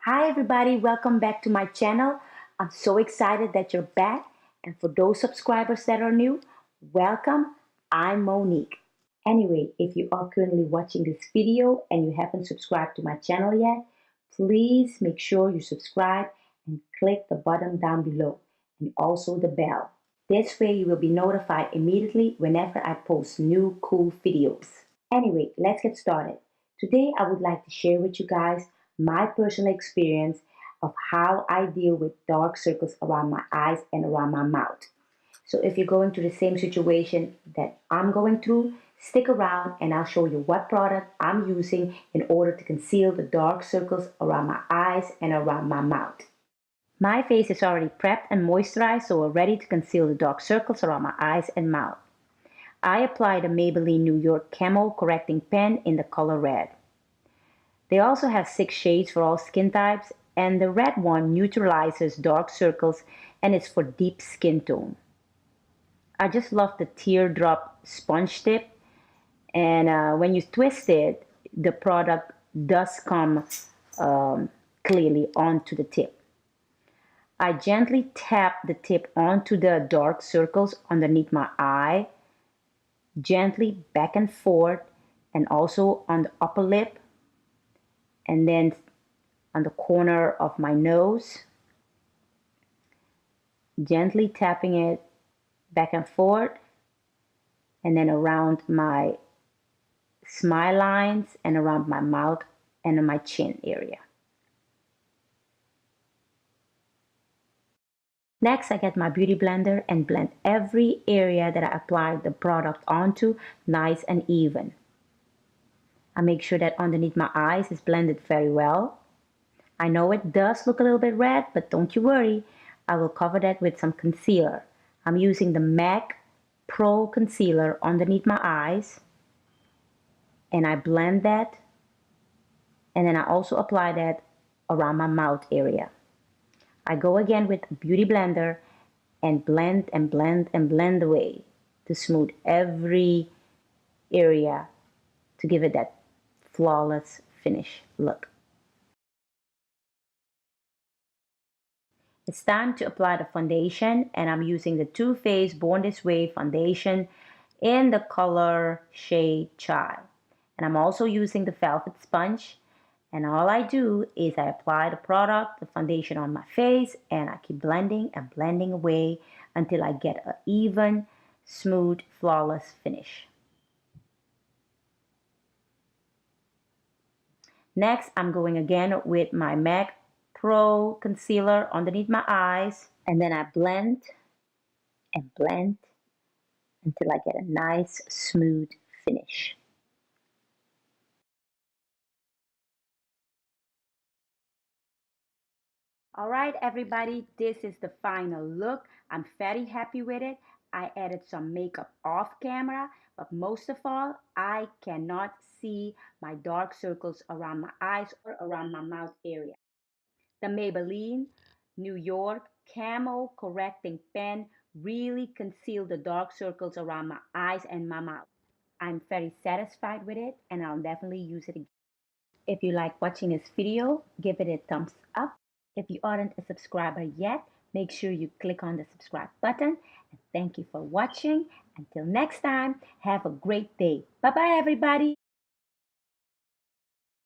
Hi everybody, welcome back to my channel. I'm so excited that you're back, and for those subscribers that are new, welcome. I'm Monique. Anyway, if you are currently watching this video and you haven't subscribed to my channel yet, please make sure you subscribe and click the button down below and also the bell. This way you will be notified immediately whenever I post new cool videos. Anyway, let's get started. Today I would like to share with you guys my personal experience of how I deal with dark circles around my eyes and around my mouth. So if you're going through the same situation that I'm going through, stick around and I'll show you what product I'm using in order to conceal the dark circles around my eyes and around my mouth. My face is already prepped and moisturized, so we're ready to conceal the dark circles around my eyes and mouth. I applied a Maybelline New York Camo Correcting Pen in the color red. They also have 6 shades for all skin types, and the red one neutralizes dark circles and is for deep skin tone. I just love the teardrop sponge tip, and when you twist it, the product does come clearly onto the tip. I gently tap the tip onto the dark circles underneath my eye, gently back and forth, and also on the upper lip, and then on the corner of my nose, gently tapping it back and forth, and then around my smile lines and around my mouth and on my chin area. Next, I get my beauty blender and blend every area that I applied the product onto nice and even. I make sure that underneath my eyes is blended very well. I know it does look a little bit red, but don't you worry. I will cover that with some concealer. I'm using the MAC Pro Concealer underneath my eyes, and I blend that, and then I also apply that around my mouth area. I go again with a beauty blender and blend and blend and blend away to smooth every area to give it that flawless finish look. It's time to apply the foundation, and I'm using the Too Faced Born This Way foundation in the color shade Chai. And I'm also using the velvet sponge, and all I do is I apply the product, the foundation on my face, and I keep blending and blending away until I get an even, smooth, flawless finish. Next, I'm going again with my MAC Pro Concealer underneath my eyes, and then I blend and blend until I get a nice, smooth finish. All right, everybody, this is the final look. I'm very happy with it. I added some makeup off camera, but most of all, I cannot see my dark circles around my eyes or around my mouth area. The Maybelline New York Camo Correcting Pen really concealed the dark circles around my eyes and my mouth. I'm very satisfied with it, and I'll definitely use it again. If you like watching this video, give it a thumbs up. If you aren't a subscriber yet, make sure you click on the subscribe button. And thank you for watching. Until next time, have a great day. Bye-bye, everybody.